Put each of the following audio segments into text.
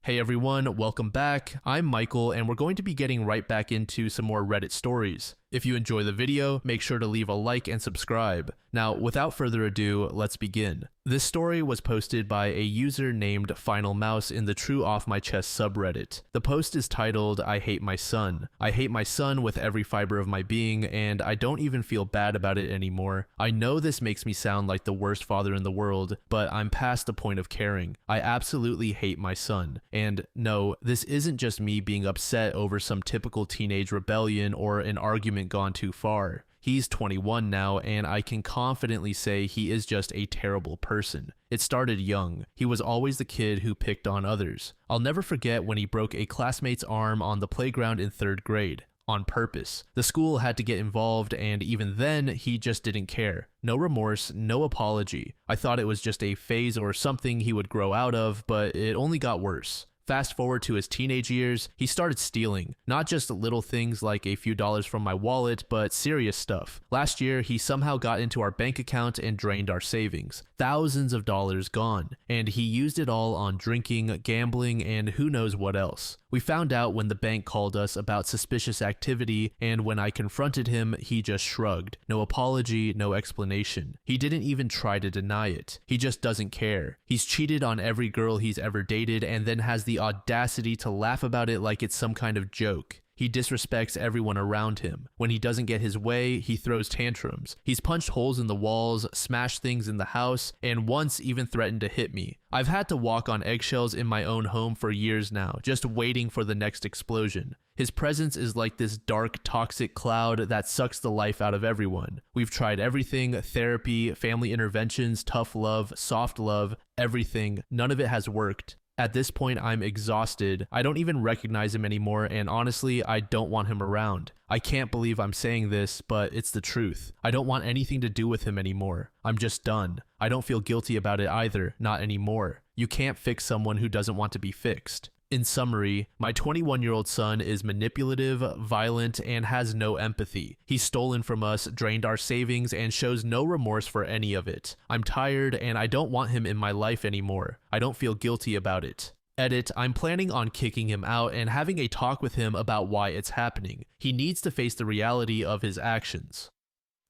Hey everyone, welcome back. I'm Michael and we're going to be getting right back into some more Reddit stories. If you enjoy the video, make sure to leave a like and subscribe. Now, without further ado, let's begin. This story was posted by a user named Final Mouse in the True Off My Chest subreddit. The post is titled, I hate my son. I hate my son with every fiber of my being, and I don't even feel bad about it anymore. I know this makes me sound like the worst father in the world, but I'm past the point of caring. I absolutely hate my son. And no, this isn't just me being upset over some typical teenage rebellion or an argument gone too far. He's 21 now, and I can confidently say he is just a terrible person. It started young. He was always the kid who picked on others. I'll never forget when he broke a classmate's arm on the playground in 3rd grade. On purpose. The school had to get involved, and even then, he just didn't care. No remorse, no apology. I thought it was just a phase or something he would grow out of, but it only got worse. Fast forward to his teenage years, he started stealing. Not just little things like a few dollars from my wallet, but serious stuff. Last year, he somehow got into our bank account and drained our savings. Thousands of dollars gone. And he used it all on drinking, gambling, and who knows what else. We found out when the bank called us about suspicious activity, and when I confronted him, he just shrugged. No apology, no explanation. He didn't even try to deny it. He just doesn't care. He's cheated on every girl he's ever dated and then has the audacity to laugh about it like it's some kind of joke. He disrespects everyone around him. When he doesn't get his way, he throws tantrums. He's punched holes in the walls, smashed things in the house, and once even threatened to hit me. I've had to walk on eggshells in my own home for years now, just waiting for the next explosion. His presence is like this dark, toxic cloud that sucks the life out of everyone. We've tried everything: therapy, family interventions, tough love, soft love, everything. None of it has worked. At this point, I'm exhausted. I don't even recognize him anymore, and honestly, I don't want him around. I can't believe I'm saying this, but it's the truth. I don't want anything to do with him anymore. I'm just done. I don't feel guilty about it either, not anymore. You can't fix someone who doesn't want to be fixed. In summary, my 21-year-old son is manipulative, violent, and has no empathy. He's stolen from us, drained our savings, and shows no remorse for any of it. I'm tired, and I don't want him in my life anymore. I don't feel guilty about it. Edit, I'm planning on kicking him out and having a talk with him about why it's happening. He needs to face the reality of his actions.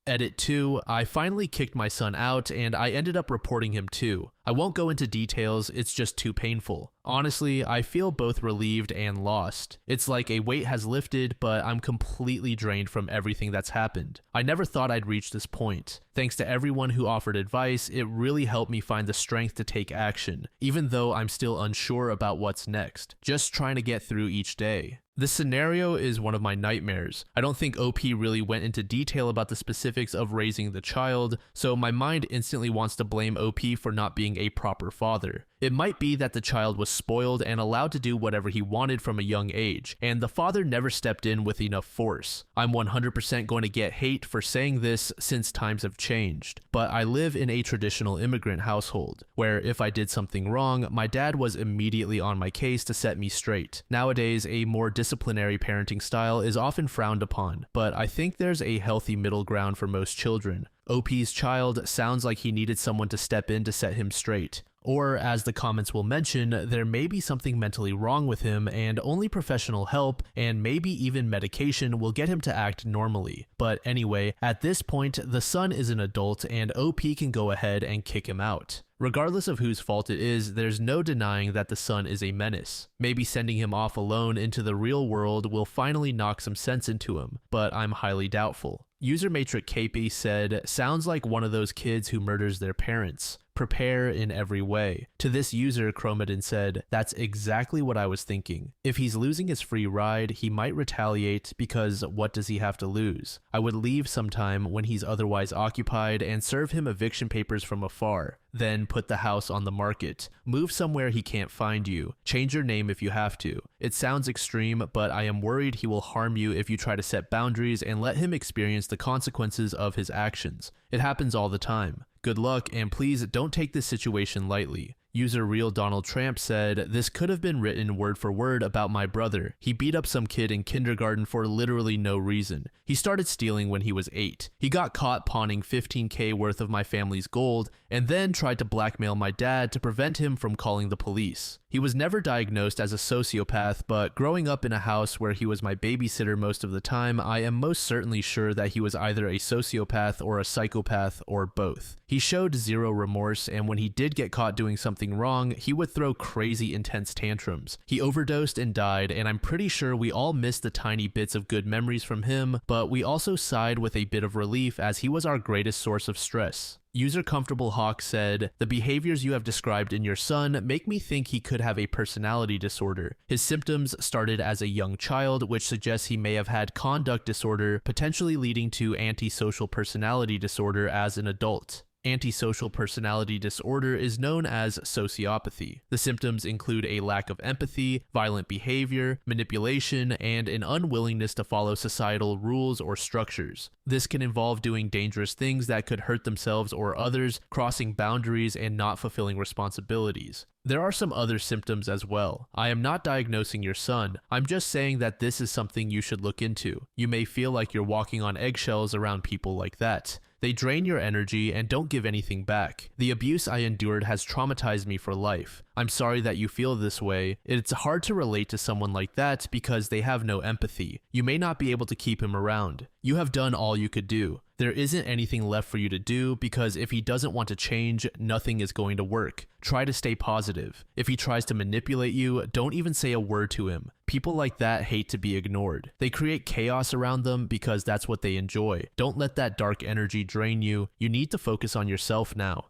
Edit 2, I finally kicked my son out and I ended up reporting him too. I won't go into details, it's just too painful. Honestly, I feel both relieved and lost. It's like a weight has lifted, but I'm completely drained from everything that's happened. I never thought I'd reach this point. Thanks to everyone who offered advice, it really helped me find the strength to take action, even though I'm still unsure about what's next. Just trying to get through each day. This scenario is one of my nightmares. I don't think OP really went into detail about the specifics of raising the child, so my mind instantly wants to blame OP for not being a proper father. It might be that the child was spoiled and allowed to do whatever he wanted from a young age, and the father never stepped in with enough force. I'm 100% going to get hate for saying this since times have changed, but I live in a traditional immigrant household, where if I did something wrong, my dad was immediately on my case to set me straight. Nowadays, a more disciplinary parenting style is often frowned upon, but I think there's a healthy middle ground for most children. OP's child sounds like he needed someone to step in to set him straight. Or, as the comments will mention, there may be something mentally wrong with him and only professional help and maybe even medication will get him to act normally. But anyway, at this point, the son is an adult and OP can go ahead and kick him out. Regardless of whose fault it is, there's no denying that the son is a menace. Maybe sending him off alone into the real world will finally knock some sense into him, but I'm highly doubtful. User Matrix KP said, sounds like one of those kids who murders their parents. Prepare in every way. To this user, Chromodin said, that's exactly what I was thinking. If he's losing his free ride, he might retaliate because what does he have to lose? I would leave sometime when he's otherwise occupied and serve him eviction papers from afar. Then put the house on the market. Move somewhere he can't find you. Change your name if you have to. It sounds extreme, but I am worried he will harm you if you try to set boundaries and let him experience the consequences of his actions. It happens all the time. Good luck, and please don't take this situation lightly. User Real Donald Tramp said, this could have been written word for word about my brother. He beat up some kid in kindergarten for literally no reason. He started stealing when he was 8. He got caught pawning $15K worth of my family's gold and then tried to blackmail my dad to prevent him from calling the police. He was never diagnosed as a sociopath, but growing up in a house where he was my babysitter most of the time, I am most certainly sure that he was either a sociopath or a psychopath or both. He showed zero remorse, and when he did get caught doing something wrong, he would throw crazy intense tantrums. He overdosed and died, and I'm pretty sure we all missed the tiny bits of good memories from him, but we also sighed with a bit of relief as he was our greatest source of stress. User Comfortable Hawk said, "The behaviors you have described in your son make me think he could have a personality disorder. His symptoms started as a young child, which suggests he may have had conduct disorder, potentially leading to antisocial personality disorder as an adult." Antisocial personality disorder is known as sociopathy. The symptoms include a lack of empathy, violent behavior, manipulation, and an unwillingness to follow societal rules or structures. This can involve doing dangerous things that could hurt themselves or others, crossing boundaries, and not fulfilling responsibilities. There are some other symptoms as well. I am not diagnosing your son, I'm just saying that this is something you should look into. You may feel like you're walking on eggshells around people like that. They drain your energy and don't give anything back. The abuse I endured has traumatized me for life. I'm sorry that you feel this way. It's hard to relate to someone like that because they have no empathy. You may not be able to keep him around. You have done all you could do. There isn't anything left for you to do because if he doesn't want to change, nothing is going to work. Try to stay positive. If he tries to manipulate you, don't even say a word to him. People like that hate to be ignored. They create chaos around them because that's what they enjoy. Don't let that dark energy drain you. You need to focus on yourself now.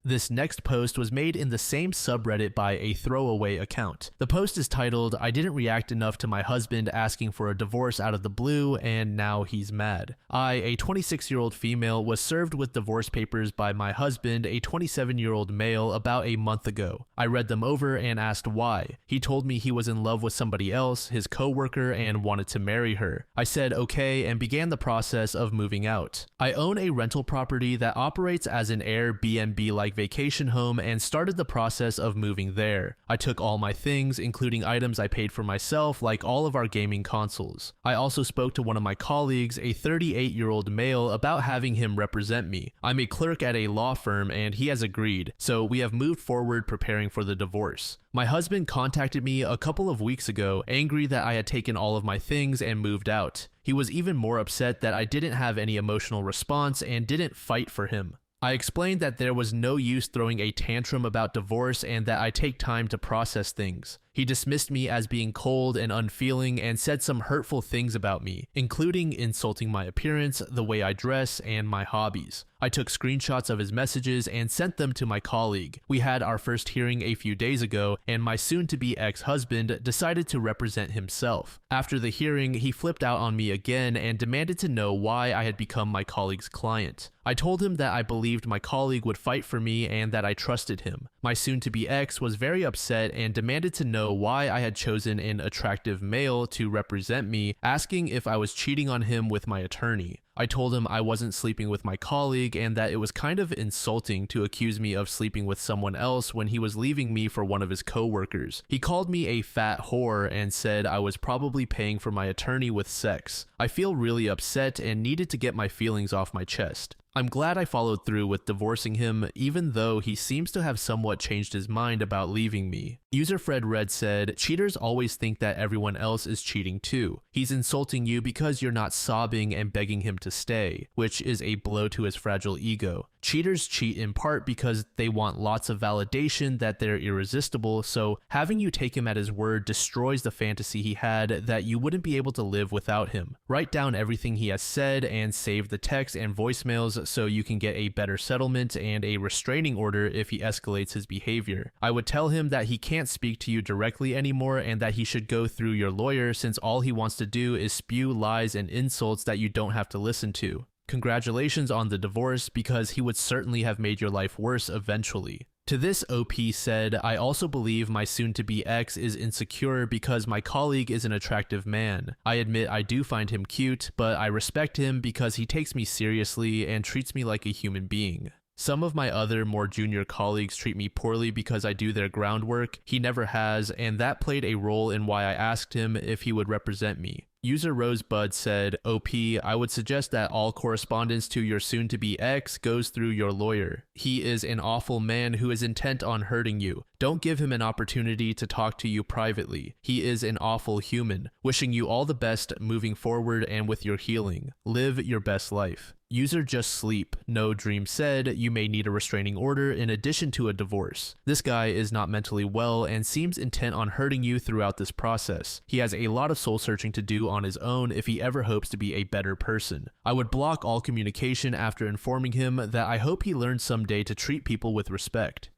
This next post was made in the same subreddit by a throwaway account. The post is titled, "I didn't react enough to my husband asking for a divorce out of the blue and now he's mad. I, a 26-year-old female, was served with divorce papers by my husband, a 27-year-old male, about a month ago. I read them over and asked why. He told me he was in love with somebody else, his co-worker, and wanted to marry her. I said okay and began the process of moving out. I own a rental property that operates as an Airbnb-like vacation home and started the process of moving there. I took all my things, including items I paid for myself, like all of our gaming consoles. I also spoke to one of my colleagues, a 38-year-old male, about having him represent me. I'm a clerk at a law firm and he has agreed, so we have moved forward preparing for the divorce. My husband contacted me a couple of weeks ago, angry that I had taken all of my things and moved out. He was even more upset that I didn't have any emotional response and didn't fight for him. I explained that there was no use throwing a tantrum about divorce and that I take time to process things. He dismissed me as being cold and unfeeling and said some hurtful things about me, including insulting my appearance, the way I dress, and my hobbies. I took screenshots of his messages and sent them to my colleague. We had our first hearing a few days ago, and my soon-to-be ex-husband decided to represent himself. After the hearing, he flipped out on me again and demanded to know why I had become my colleague's client. I told him that I believed my colleague would fight for me and that I trusted him. My soon-to-be ex was very upset and demanded to know why I had chosen an attractive male to represent me, asking if I was cheating on him with my attorney. I told him I wasn't sleeping with my colleague and that it was kind of insulting to accuse me of sleeping with someone else when he was leaving me for one of his co-workers. He called me a fat whore and said I was probably paying for my attorney with sex. I feel really upset and needed to get my feelings off my chest. I'm glad I followed through with divorcing him, even though he seems to have somewhat changed his mind about leaving me. User Fred Red said, "Cheaters always think that everyone else is cheating too. He's insulting you because you're not sobbing and begging him to stay, which is a blow to his fragile ego. Cheaters cheat in part because they want lots of validation that they're irresistible, so having you take him at his word destroys the fantasy he had that you wouldn't be able to live without him. Write down everything he has said and save the text and voicemails so you can get a better settlement and a restraining order if he escalates his behavior. I would tell him that he can't speak to you directly anymore and that he should go through your lawyer since all he wants to do is spew lies and insults that you don't have to listen to. Congratulations on the divorce because he would certainly have made your life worse eventually." To this, OP said, "I also believe my soon-to-be ex is insecure because my colleague is an attractive man. I admit I do find him cute, but I respect him because he takes me seriously and treats me like a human being. Some of my other more junior colleagues treat me poorly because I do their groundwork. He never has, and that played a role in why I asked him if he would represent me. User Rosebud said, OP, I would suggest that all correspondence to your soon-to-be ex goes through your lawyer. He is an awful man who is intent on hurting you. Don't give him an opportunity to talk to you privately. He is an awful human. Wishing you all the best moving forward and with your healing. Live your best life. User Just Sleep, No Dream said, you may need a restraining order in addition to a divorce. This guy is not mentally well and seems intent on hurting you throughout this process. He has a lot of soul searching to do on his own if he ever hopes to be a better person. I would block all communication after informing him that I hope he learns someday to treat people with respect.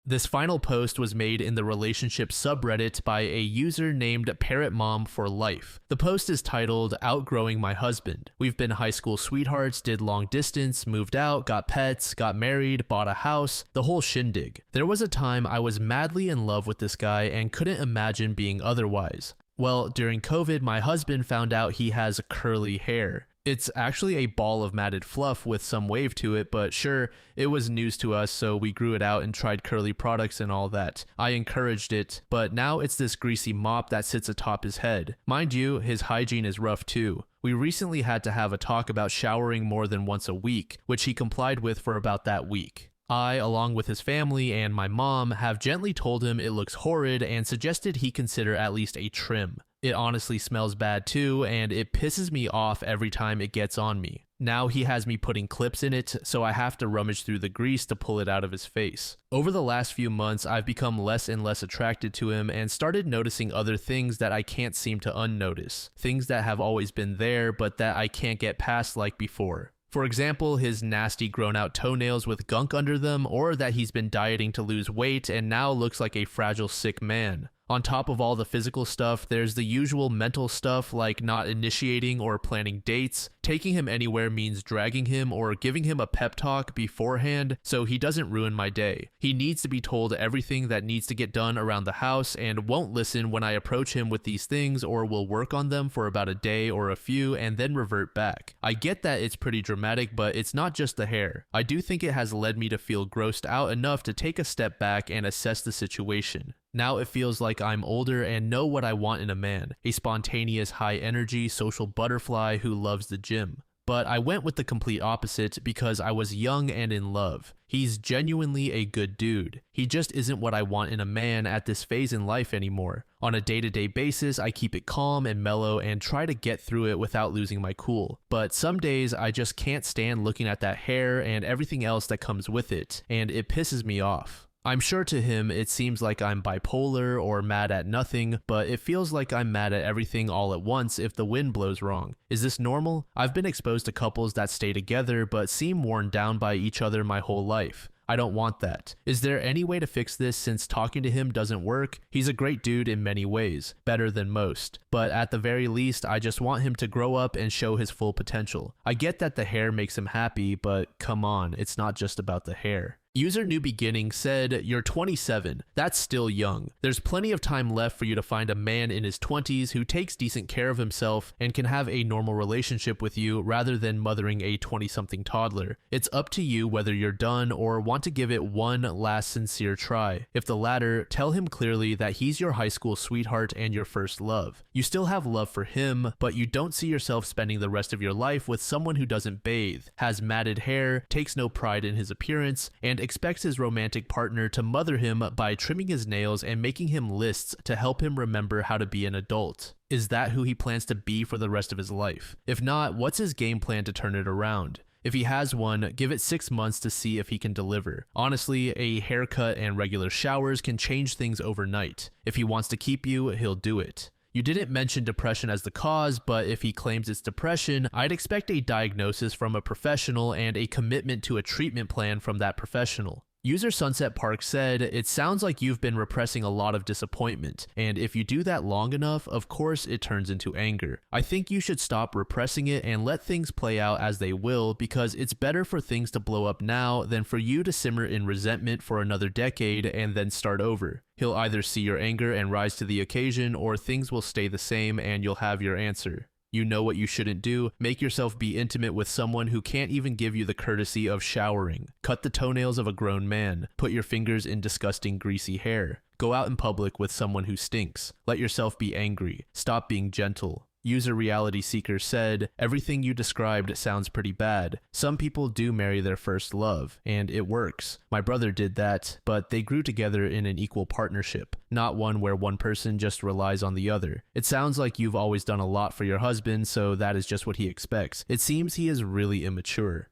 This final post was made in the relationship subreddit by a user named Parrot Mom for Life. The post is titled, Outgrowing My Husband. We've been high school sweethearts, did long distance, moved out, got pets, got married, bought a house, the whole shindig. There was a time I was madly in love with this guy and couldn't imagine being otherwise. Well, during COVID, my husband found out he has curly hair. It's actually a ball of matted fluff with some wave to it, but sure, it was news to us, so we grew it out and tried curly products and all that. I encouraged it, but now it's this greasy mop that sits atop his head. Mind you, his hygiene is rough too. We recently had to have a talk about showering more than once a week, which he complied with for about that week. I, along with his family and my mom, have gently told him it looks horrid and suggested he consider at least a trim. It honestly smells bad too, and it pisses me off every time it gets on me. Now he has me putting clips in it, so I have to rummage through the grease to pull it out of his face. Over the last few months, I've become less and less attracted to him and started noticing other things that I can't seem to unnotice. Things that have always been there, but that I can't get past like before. For example, his nasty grown-out toenails with gunk under them, or that he's been dieting to lose weight and now looks like a fragile, sick man. On top of all the physical stuff, there's the usual mental stuff like not initiating or planning dates. Taking him anywhere means dragging him or giving him a pep talk beforehand so he doesn't ruin my day. He needs to be told everything that needs to get done around the house and won't listen when I approach him with these things, or will work on them for about a day or a few and then revert back. I get that it's pretty dramatic, but it's not just the hair. I do think it has led me to feel grossed out enough to take a step back and assess the situation. Now it feels like I'm older and know what I want in a man, a spontaneous, high-energy, social butterfly who loves the gym. But I went with the complete opposite because I was young and in love. He's genuinely a good dude. He just isn't what I want in a man at this phase in life anymore. On a day-to-day basis, I keep it calm and mellow and try to get through it without losing my cool. But some days I just can't stand looking at that hair and everything else that comes with it, and it pisses me off. I'm sure to him it seems like I'm bipolar or mad at nothing, but it feels like I'm mad at everything all at once if the wind blows wrong. Is this normal? I've been exposed to couples that stay together but seem worn down by each other my whole life. I don't want that. Is there any way to fix this since talking to him doesn't work? He's a great dude in many ways, better than most. But at the very least, I just want him to grow up and show his full potential. I get that the hair makes him happy, but come on, it's not just about the hair. User New Beginning said, you're 27. That's still young. There's plenty of time left for you to find a man in his 20s who takes decent care of himself and can have a normal relationship with you rather than mothering a 20-something toddler. It's up to you whether you're done or want to give it one last sincere try. If the latter, tell him clearly that he's your high school sweetheart and your first love. You still have love for him, but you don't see yourself spending the rest of your life with someone who doesn't bathe, has matted hair, takes no pride in his appearance, and expects his romantic partner to mother him by trimming his nails and making him lists to help him remember how to be an adult. Is that who he plans to be for the rest of his life? If not, what's his game plan to turn it around? If he has one, give it 6 months to see if he can deliver. Honestly, a haircut and regular showers can change things overnight. If he wants to keep you, he'll do it. You didn't mention depression as the cause, but if he claims it's depression, I'd expect a diagnosis from a professional and a commitment to a treatment plan from that professional. User Sunset Park said, it sounds like you've been repressing a lot of disappointment, and if you do that long enough, of course it turns into anger. I think you should stop repressing it and let things play out as they will, because it's better for things to blow up now than for you to simmer in resentment for another decade and then start over. He'll either see your anger and rise to the occasion, or things will stay the same and you'll have your answer. You know what you shouldn't do. Make yourself be intimate with someone who can't even give you the courtesy of showering. Cut the toenails of a grown man. Put your fingers in disgusting greasy hair. Go out in public with someone who stinks. Let yourself be angry. Stop being gentle. User Reality Seeker said, everything you described sounds pretty bad. Some people do marry their first love, and it works. My brother did that, but they grew together in an equal partnership, not one where one person just relies on the other. It sounds like you've always done a lot for your husband, so that is just what he expects. It seems he is really immature.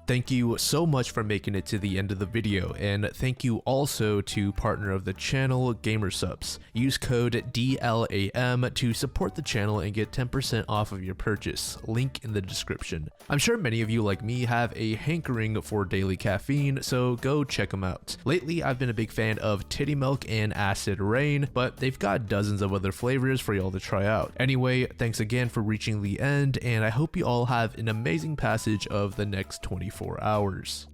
Thank you so much for making it to the end of the video, and thank you also to partner of the channel, GamerSupps. Use code DLAM to support the channel and get 10% off of your purchase, link in the description. I'm sure many of you like me have a hankering for daily caffeine, so go check them out. Lately, I've been a big fan of Titty Milk and Acid Rain, but they've got dozens of other flavors for y'all to try out. Anyway, thanks again for reaching the end, and I hope you all have an amazing passage of the next 24 hours.